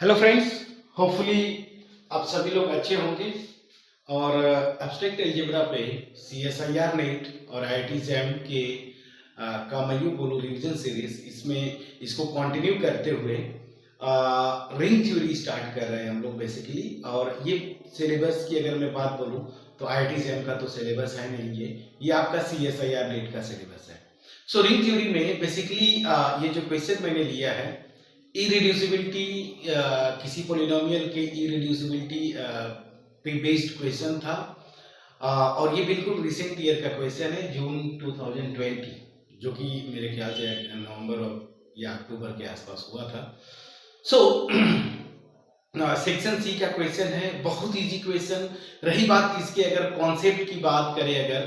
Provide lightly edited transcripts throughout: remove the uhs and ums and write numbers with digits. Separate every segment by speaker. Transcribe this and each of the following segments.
Speaker 1: Hello friends, hopefully आप सभी लोग अच्छे होंगे और एब्स्ट्रैक्ट अलजेब्रा पे CSIR नेट और IIT जैम के का मैं यूँ बोलूँ रिवीजन सीरीज इसमें इसको कंटिन्यू करते हुए रिंग थ्योरी स्टार्ट कर रहे हैं हम लोग बेसिकली। और ये सिलेबस की अगर मैं बात बोलूँ तो IIT जैम का तो सिलेबस है नहीं, ये आपका CSIR नेट का सिलेबस है। सो रिंग थ्योरी में बेसिकली ये जो क्वेश्चन मैंने लिया है इरेड्यूसिबिलिटी, किसी पोलिनोमियल के इरेड्यूसिबिलिटी पे बेस्ड क्वेश्चन था। और ये बिल्कुल रिसेंट ईयर का क्वेश्चन है, जून 2020, जो कि मेरे ख्याल से नवंबर या अक्टूबर के आसपास हुआ था। सो सेक्शन सी का क्वेश्चन है, बहुत इजी क्वेश्चन। रही बात इसके अगर कॉन्सेप्ट की बात करें, अगर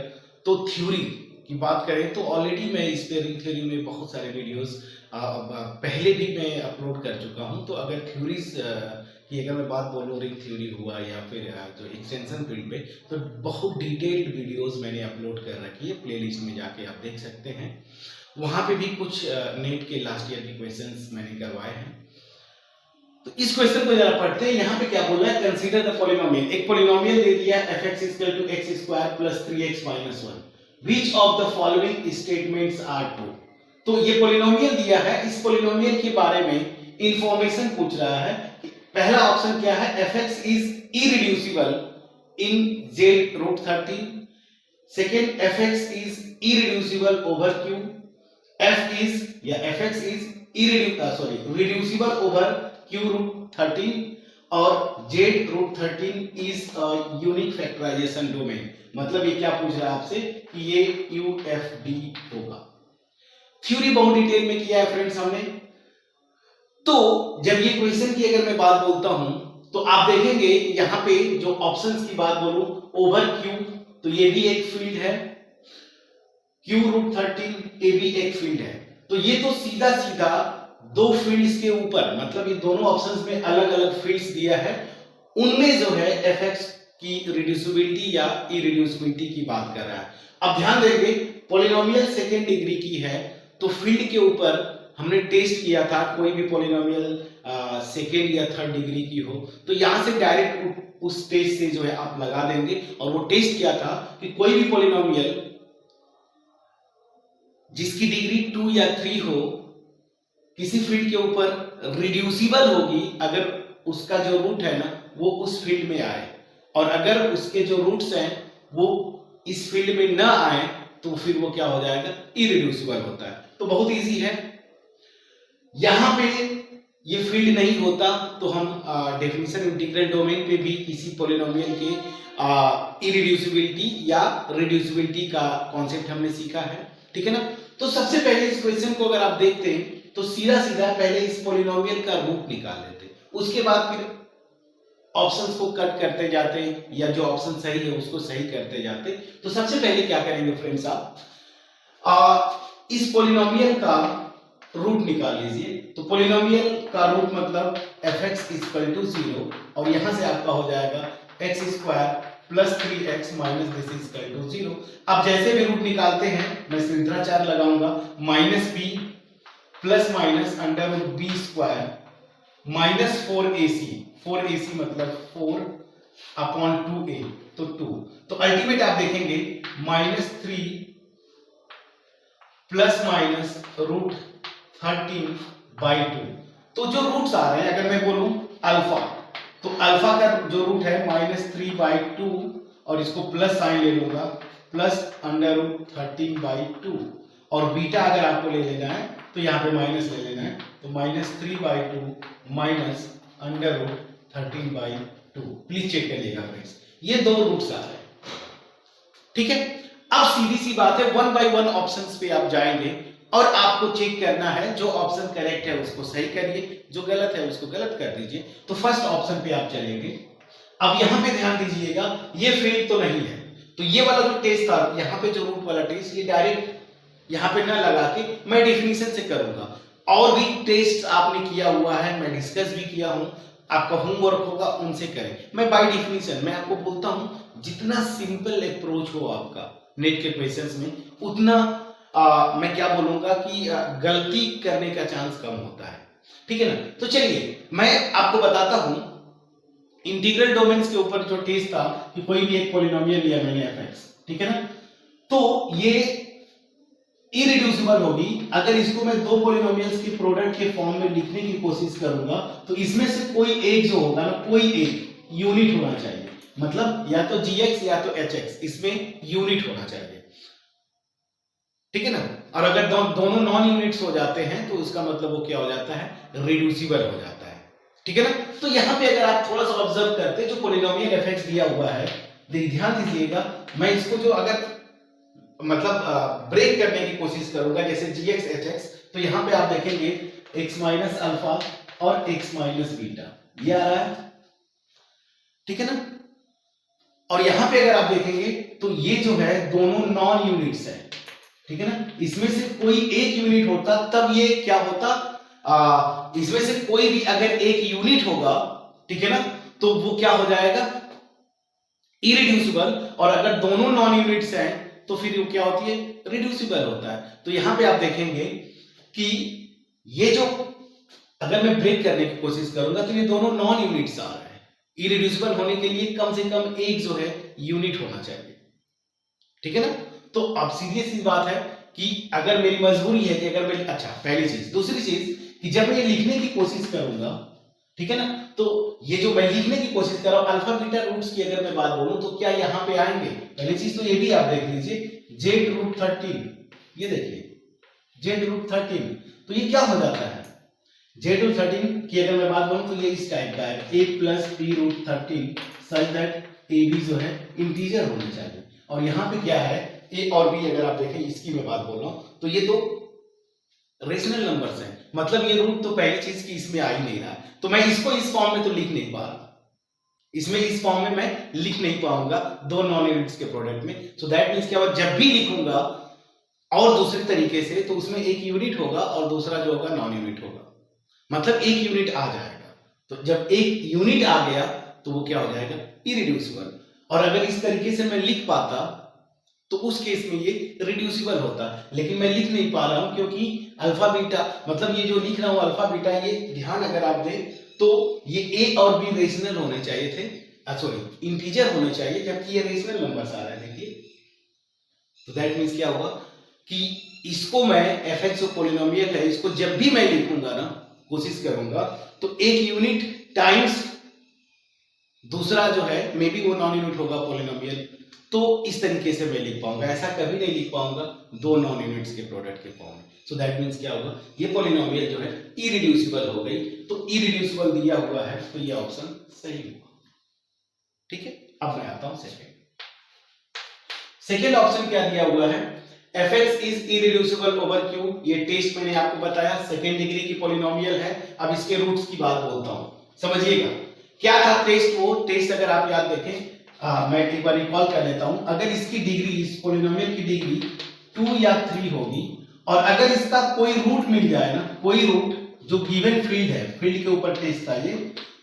Speaker 1: तो थ्योरी की बात करें तो ऑलरेडी मैं इस पे रिंग थ्योरी में बहुत सारे वीडियोस पहले भी मैं अपलोड कर चुका हूं। तो अगर थ्योरीज की अगर मैं बात बोलूँ, रिंग थ्योरी हुआ या फिर जो एक्सटेंशन फील्ड पे, तो बहुत डिटेल्ड वीडियोस मैंने अपलोड कर रखी है। प्लेलिस्ट में जाके आप देख सकते हैं, वहां पे भी कुछ नेट के लास्ट ईयर के क्वेश्चंस मैंने करवाए हैं। तो इस क्वेश्चन को जरा पढ़ते हैं। यहाँ पे क्या बोल रहा है, कंसीडर द पॉलिनोमियल। एक पॉलिनोमियल दे दिया है fx = x² + 3x - 1, which of the following statements are true. तो ये पॉलिनोमियल दिया है, इस पॉलिनोमियल के बारे में इंफॉर्मेशन पूछ रहा है। पहला ऑप्शन क्या है, fx is irreducible in z√13। Second, fx is irreducible over q। fx is reducible over q√13 और z√13 is unique factorisation domain. मतलब ये क्या पूछ रहा है आपसे कि ये UFD होगा। थ्योरी बहुत डिटेल में किया है फ्रेंड्स हमने। तो जब ये क्वेश्चन की अगर मैं बात बोलता हूं तो आप देखेंगे यहां पे जो ऑप्शंस की बात बोलूं, ओवर q, तो ये भी एक फील्ड है, q√13 ये भी एक फील्ड है। तो ये तो सीधा सीधा दो फील्ड्स के ऊपर, मतलब ये दोनों ऑप्शंस में अलग अलग फील्ड्स दिया है, उनमें जो है fx की रिड्यूसिबिलिटी या इरेड्यूसिबिलिटी की बात कर रहा है। अब ध्यान देंगे, पॉलिनोमियल सेकेंड डिग्री की है तो फील्ड के ऊपर हमने टेस्ट किया था, कोई भी पॉलिनोमियल सेकेंड या थर्ड डिग्री की हो तो यहां से डायरेक्ट उस टेस्ट से जो है आप लगा देंगे। और वो टेस्ट किया था कि कोई भी पॉलिनोमियल जिसकी डिग्री 2 या 3 हो, किसी फील्ड के ऊपर रिड्यूसिबल होगी अगर उसका जो रूट है ना वो उस फील्ड में आए, और अगर उसके जो रूट्स हैं वो इस फील्ड में ना आए तो फिर वो क्या हो जाएगा, इरेड्यूसिबल होता है। तो बहुत इजी है। यहां पे ये फील्ड नहीं होता तो हम डेफिनेशन इंटीग्रल डोमेन पे भी किसी पॉलिनोमियल के इरेड्यूसिबिलिटी या रिड्यूसिबिलिटी का कॉन्सेप्ट हमने सीखा है, ठीक है ना। तो सबसे पहले इस क्वेश्चन को अगर आप देखते हैं तो सीधा सीधा पहले इस पॉलिनोमियल का रूट निकाल लेते, उसके बाद फिर ऑप्शंस को कट करते जाते या जो ऑप्शन सही है उसको सही करते जाते। तो सबसे पहले क्या करेंगे फ्रेंड्स, आप इस पॉलिनोमियल का रूट निकाल लीजिए। तो पॉलिनोमियल का रूट मतलब fx = 0 और यहां से आपका हो जाएगा x² + 3x - this = 0। अब जैसे भी रूट निकालते हैं मैं सिद्धाचार लगाऊंगा, -b ± √b² -4ac। 4ac मतलब 4/2a, तो 2। तो अल्टीमेट आप देखेंगे -3 ±√13/2। तो जो रूट्स आ रहे हैं, अगर मैं बोलूं अल्फा, तो अल्फा का जो रूट है -3/2 और इसको प्लस साइन ले लूंगा +√13/2। और बीटा अगर आपको ले लेना है तो यहाँ पे माइनस ले लेना है, तो -3/2 -√13/2। प्लीज चेक करिएगा फ्रेंड्स, ये दो रूट्स आ रहे हैं, ठीक है। अब सीधी सी बात है, 1 बाय 1 ऑप्शंस पे आप जाएंगे और आपको चेक करना है, जो ऑप्शन करेक्ट है उसको सही करिए, जो गलत है उसको गलत कर दीजिए। तो फर्स्ट ऑप्शन पे आप चलेंगे। अब यहां पे ध्यान दीजिएगा, ये फील्ड तो नहीं है, तो ये वाला जो टेस्ट था यहाँ पे, जो रूट वाला टेस्ट, ये डायरेक्ट यहाँ पे ना लगा के मैं डेफिनेशन से करूंगा। और भी टेस्ट आपने किया हुआ है, मैं डिस्कस भी किया हूं, आपका होमवर्क होगा उनसे करें। मैं बाय डेफिनेशन मैं आपको बोलता हूं, जितना सिंपल अप्रोच हो आपका नेट के क्वेश्चंस में, उतना मैं क्या बोलूंगा कि गलती करने का चांस कम होता है। ठीक है ना। तो चलिए मैं आपको बताता हूं इंटीग्रल डोमेन्स के ऊपर जो टेस्ट था कि कोई भी एक पॉलिनोमियल लिया मैंने एफ, ठीक है ना, तो ये इरिड्यूसिबल होगी अगर इसको मैं दो पॉलिनोमियल्स के प्रोडक्ट के फॉर्म में लिखने की कोशिश करूंगा तो इसमें से कोई एक जो होगा ना, कोई एक यूनिट होना चाहिए, मतलब या तो gx या तो hx, इसमें यूनिट होना चाहिए, ठीक है ना। और अगर दोनों नॉन यूनिट्स हो जाते हैं तो उसका मतलब वो क्या हो जाता है, रिड्यूसिबल हो जाता है, ठीक है ना। तो यहां पे अगर आप थोड़ा सा ऑब्जर्व करते हैं जो पॉलिनोमियल fx दिया हुआ है, ध्यान दीजिएगा, मैं इसको जो अगर मतलब ब्रेक करने की कोशिश करूंगा जैसे gx hx, तो यहां पे आप देखेंगे x माइनस अल्फा और x माइनस बीटा ये आ रहा है, ठीक है ना। और यहां पे अगर आप देखेंगे तो ये जो है दोनों नॉन यूनिट्स है, ठीक है ना। इसमें से कोई एक यूनिट होता तब ये क्या होता, इसमें से कोई भी अगर एक यूनिट होगा, ठीक है ना, तो वो क्या हो जाएगा, इरिड्यूसिबल। और अगर दोनों नॉन यूनिट्स हैं तो फिर वो क्या होती है, रिड्यूसिबल होता है। तो यहां पे आप देखेंगे कि ये जो अगर मैं ब्रेक करने की कोशिश करूंगा तो ये दोनों नॉन यूनिट्स आ रहे हैं। इरिड्यूसिबल होने के लिए कम से कम एक जो है यूनिट होना चाहिए, ठीक है ना। तो अब सीधी सी बात है कि अगर मेरी मजबूरी है कि अगर मैं, अच्छा पहली चीज, दूसरी चीज कि जब मैं ये लिखने की कोशिश करूंगा, ठीक है ना, तो ये जो मैं लिखने की कोशिश कर रहा हूं अल्फा बीटा रूट्स की अगर मैं बात बोलूं तो क्या यहां पे आएंगे, पहली चीज तो ये भी आप देख लीजिए z√13, ये देखिए z√13, तो ये क्या हो जाता है, z√13 की अगर मैं बात बोलूं तो ये इस टाइप का है a + b√13 such that a b जो है इंटीजर होने चाहिए। और यहां पे क्या है, a और b अगर आप देखें, इसकी मैं बात बोल रहा हूं तो ये तो रेशनल नंबर्स हैं, मतलब ये रूट तो पहली चीज की इसमें आ ही नहीं रहा है, तो मैं इसको इस फॉर्म में तो लिख नहीं पा रहा, इसमें इस फॉर्म में मैं लिख नहीं पाऊंगा दो नॉन यूनिट्स के प्रोडक्ट में। सो दैट मींस क्या होगा, जब भी लिखूंगा और दूसरे तरीके से तो उसमें एक यूनिट होगा और दूसरा जो होगा नॉन यूनिट होगा, मतलब एक यूनिट आ जाएगा। तो जब एक यूनिट आ गया तो वो क्या हो जाएगा, इरिड्यूसिबल। और अगर इस तरीके से मैं लिख पाता तो उस केस में ये रिड्यूसिबल होता, लेकिन मैं लिख नहीं पा रहा हूं क्योंकि अल्फा बीटा, मतलब ये जो लिख रहा हूं अल्फा बीटा, ये ध्यान अगर आप दें तो ये a और b रेशनल होने चाहिए थे, सॉरी इंटीजर होने चाहिए, जबकि ये रेशनल नंबर्स आ रहे हैं, देखिए। तो दैट मींस क्या होगा कि इसको मैं fx जो पॉलिनोमियल है, इसको जब भी मैं लिखूंगा ना, कोशिश करूंगा तो एक यूनिट टाइम्स दूसरा जो है मे बी वो नॉन यूनिट होगा पॉलिनोमियल, तो इस तरीके से मैं लिख पाऊंगा, ऐसा कभी नहीं लिख पाऊंगा दो नॉन यूनिट्स के प्रोडक्ट के फॉर्म में। सो दैट मींस क्या होगा, ये पॉलिनोमियल जो है इरिड्यूसिबल हो गई, तो इरिड्यूसिबल दिया हुआ है तो ये ऑप्शन सही हुआ, ठीक है। अब मैं आता हूं सेकेंड ऑप्शन क्या दिया हुआ है, fx is irreducible over q, ये टेस्ट मैंने आपको बताया सेकेंड डिग्री की पॉलिनोमियल है। अब इसके रूट्स की बात बोलता हूं, समझिएगा क्या था टेस्ट। वो टेस्ट अगर आप याद देखें, मैं एक बार रिकॉल कर लेता हूं, अगर इसकी डिग्री, इस पॉलिनोमियल की डिग्री 2 या 3 होगी और अगर इसका कोई रूट मिल जाए ना, कोई रूट जो गिवन फील्ड है, फील्ड के ऊपर टेस्ट था ये,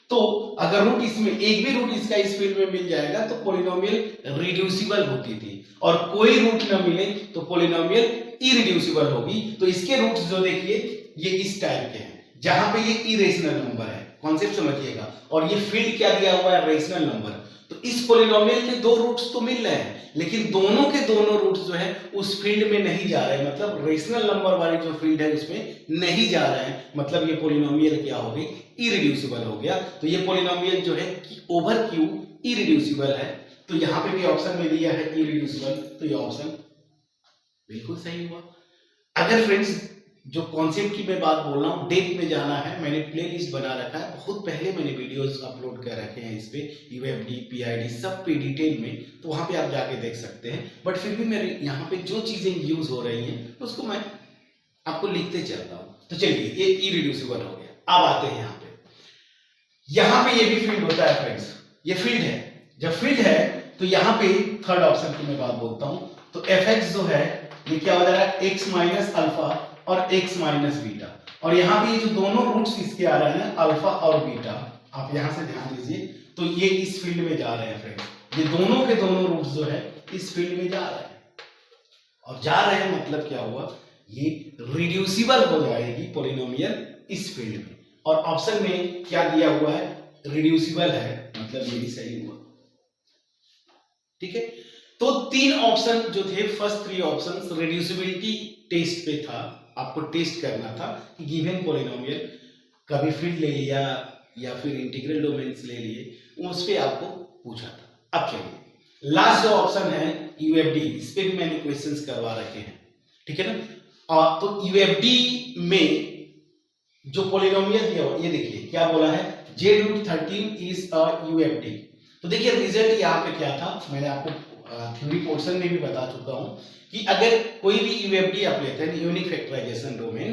Speaker 1: तो अगर रूट इसमें एक भी रूट इसका इस फील्ड में मिल जाएगा तो पॉलिनोमियल रिड्यूसिबल होती थी, और कोई रूट ना मिले तो पॉलिनोमियल इरिड्यूसिबल होगी। तो इसके रूट्स जो देखिए ये इस टाइप के हैं, जहां पे ये इरेशनल नंबर है, कॉन्सेप्ट समझिएगा, और ये फील्ड क्या दिया हुआ है, रेशनल नंबर। तो इस पॉलिनोमियल के दो रूट्स तो मिल रहे हैं, लेकिन दोनों के दोनों रूट्स जो है उस फील्ड में नहीं जा रहे हैं, मतलब रेशनल नंबर वाली जो फील्ड है उसमें नहीं जा रहे हैं, मतलब ये पॉलिनोमियल क्या हो गई, इरिड्यूसिबल हो गया। तो ये पॉलिनोमियल जो है ओवर क्यू इरिड्यूसिबल है, तो यहां पे भी ऑप्शन में दिया है इरिड्यूसिबल, तो ये ऑप्शन बिल्कुल सही हुआ। अगर फ्रेंड्स जो कॉन्सेप्ट की मैं बात बोल रहा हूँ, डेप्थ में जाना है, मैंने प्लेलिस्ट बना रखा है, बहुत पहले मैंने वीडियोस अपलोड कर रखे हैं इस पे, यूएफडी पीआईडी सब पे डिटेल में, तो वहां पे आप जाके देख सकते हैं। बट फिर भी मेरे यहाँ पे जो चीजें यूज हो रही हैं उसको मैं आपको लिखते चलता हूँ। तो चलिए ये इरिड्यूसिबल हो गया। अब आते हैं यहाँ पे ये भी फील्ड होता है फ्रेंड्स, ये फील्ड है, जब फील्ड है तो यहाँ पे थर्ड ऑप्शन की मैं बात बोलता हूँ, तो fx जो है ये क्या हो जा रहा है, x माइनस अल्फा और x माइनस बीटा, और यहाँ पे ये जो दोनों रूट्स इसके आ रहे हैं अल्फा और बीटा, आप यहाँ से ध्यान दीजिए, तो ये इस फील्ड में जा रहे हैं फ्रेंड्स, ये दोनों के दोनों रूट्स जो है इस फील्ड में जा रहे हैं, और जा रहे हैं मतलब क्या हुआ, ये रिड्यूसिबल हो जाएगी पॉलिनोमियल इस फील्ड में। और ऑप्शन में क्या दिया हुआ है, रिड्यूसिबल है, मतलब ये भी सही हुआ। ठीक है, तो 3 ऑप्शन जो थे, फर्स्ट 3 ऑप्शंस रिड्यूसिबिलिटी टेस्ट पे था, आपको टेस्ट करना था कि गिवन पॉलिनोमियल कभी फील्ड ले लिया या फिर इंटीग्रल डोमेन्स ले लिए, उस पे आपको पूछा था। अब चलिए लास्ट जो ऑप्शन है यूएफडी, इस पे भी मैंने क्वेश्चंस करवा रखे हैं, ठीक है ना। तो यूएफडी में जो पॉलिनोमियल दिया हुआ, ये देखिए क्या बोला है, Z√13 इज अ यूएफडी। तो देखिए रिजल्ट यहाँ पे क्या था, मैंने आपको थ्योरी पोर्शन में भी बता चुका हूं कि अगर कोई भी यूएफडी आप लेते हैं, यूनिक फैक्टराइजेशन डोमेन,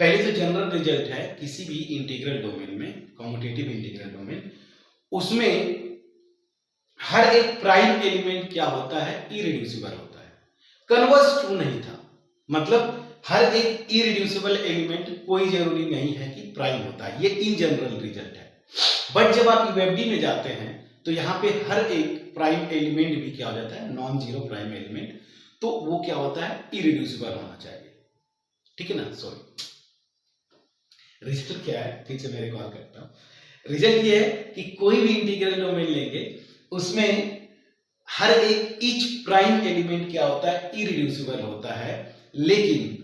Speaker 1: पहले तो जनरल रिजल्ट है किसी भी इंटीग्रल डोमेन में, कॉम्यूटेटिव इंटीग्रल डोमेन, उसमें हर एक प्राइम एलिमेंट क्या होता है, इरेड्यूसिबल होता है। कन्वर्स ट्रू नहीं था, मतलब हर एक इरेड्यूसिबल एलिमेंट कोई जरूरी नहीं है कि प्राइम होता है, ये इन जनरल रिजल्ट है। बट जब आप यूएफडी में जाते हैं तो यहाँ पे हर एक प्राइम एलिमेंट भी क्या हो जाता है, नॉन जीरो प्राइम एलिमेंट, तो वो क्या होता है, इरेड्यूसिबल होना चाहिए, ठीक है ना। सॉरी, रिजल्ट क्या है, फिर से मैं रिकॉल करता हूं। रिजल्ट ये है कि कोई भी इंटीग्रल डोमेन लेंगे, उसमें हर एक ईच प्राइम एलिमेंट क्या होता है, इरेड्यूसिबल होता है, लेकिन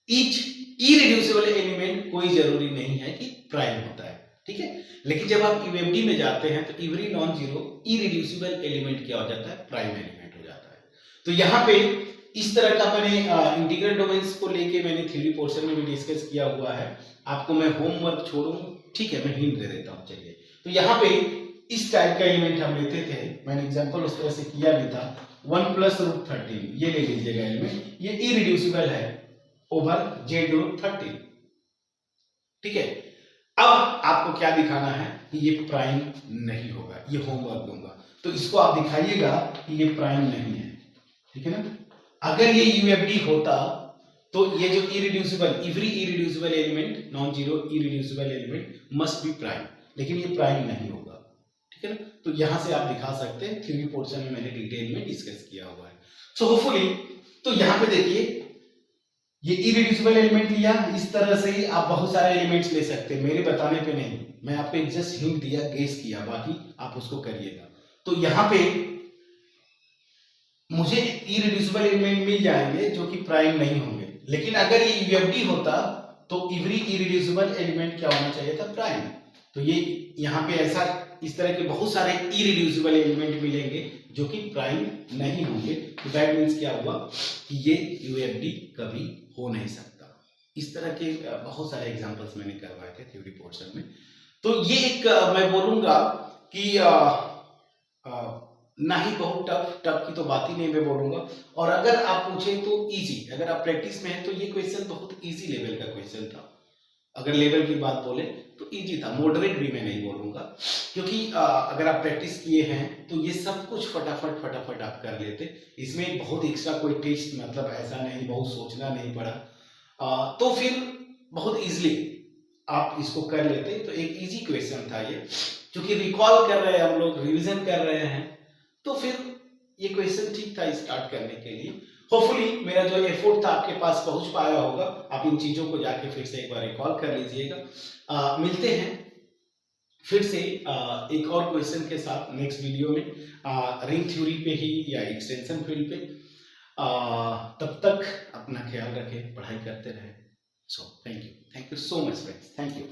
Speaker 1: ईच इरेड्यूसिबल एलिमेंट कोई जरूरी नहीं है कि प्राइम होता है, ठीक है। लेकिन जब आप यूएफडी में जाते हैं तो every non zero irreducible element क्या हो जाता है, प्राइम एलिमेंट हो जाता है। तो यहाँ पे इस तरह का मैंने इंटीग्रल डोमेन्स को लेके मैंने थ्योरी पोर्शन में भी डिस्कस किया हुआ है, आपको मैं होमवर्क छोड़ूं, ठीक है, मैं हिंट दे देता हूं। चलिए, तो यहाँ पे इस टाइप का एलिमेंट हम लेते थे, मैंने एग्जांपल उस तरह से किया भी था, 1 + √13, ये ले लीजिएगा एलिमेंट, ये इरेड्यूसिबल है ओवर Z√13, ठीक है। अब आपको क्या दिखाना है कि ये प्राइम नहीं होगा, ये होमवर्क दूंगा, तो इसको आप दिखाइएगा कि ये प्राइम नहीं है, ठीक है ना। अगर ये यूएफडी होता तो ये जो irreducible, every irreducible element, non zero irreducible element must be prime, लेकिन ये प्राइम नहीं होगा, ठीक है ना। तो यहां से आप दिखा सकते हैं, थ्योरी पोर्शन में मैंने डिटेल में डिस्कस किया हुआ है। सो होपफुली, तो यहां पे देखिए ये इरेड्यूसिबल एलिमेंट लिया, इस तरह से ही आप बहुत सारे एलिमेंट्स ले सकते हैं, मेरे बताने पे नहीं, मैं आपको एक जस्ट हिंट दिया, गेस किया, बाकी आप उसको करिएगा। तो यहां पे मुझे इरेड्यूसिबल एलिमेंट मिल जाएंगे जो कि प्राइम नहीं होंगे, लेकिन अगर ये यूएफडी होता तो एवरी इरेड्यूसिबल एलिमेंट क्या होना चाहिए था, प्राइम। तो ये यहाँ पे ऐसा, इस तरह के बहुत सारे इरेड्यूसिबल एलिमेंट मिलेंगे जो कि प्राइम नहीं होंगे, तो दैट मींस क्या हुआ कि ये यूएफडी कभी हो नहीं सकता। इस तरह के बहुत सारे एग्जांपल्स मैंने करवाए थे थ्योरी पोर्शन में। तो ये एक मैं बोलूंगा कि ना ही बहुत टफ की तो बात ही नहीं मैं बोलूंगा, और अगर आप पूछे तो इजी, अगर आप प्रैक्टिस में हैं तो ये क्वेश्चन बहुत इजी लेवल का क्वेश्चन था। अगर लेवल की बात बोले तो इजी था, मॉडरेट भी मैं नहीं बोलूंगा, क्योंकि अगर आप प्रैक्टिस किए हैं तो ये सब कुछ फटाफट आप कर लेते, इसमें बहुत एक्स्ट्रा कोई टेस्ट मतलब ऐसा नहीं, बहुत सोचना नहीं पड़ा, तो फिर बहुत इजीली आप इसको कर लेते। तो एक इजी क्वेश्चन था ये, क्योंकि रिकॉल कर रहे हैं हम लोग, रिविजन कर रहे हैं, तो फिर ये क्वेश्चन ठीक था स्टार्ट करने के लिए। होपफुली मेरा जो एफर्ट था आपके पास पहुंच पाया होगा, आप इन चीजों को जाके फिर से एक बार रिकॉल कर लीजिएगा। मिलते हैं फिर से एक और क्वेश्चन के साथ नेक्स्ट वीडियो में, रिंग थ्योरी पे ही या एक्सटेंशन फील्ड पे। तब तक अपना ख्याल रखें, पढ़ाई करते रहें। So thank you so much friends, thank you.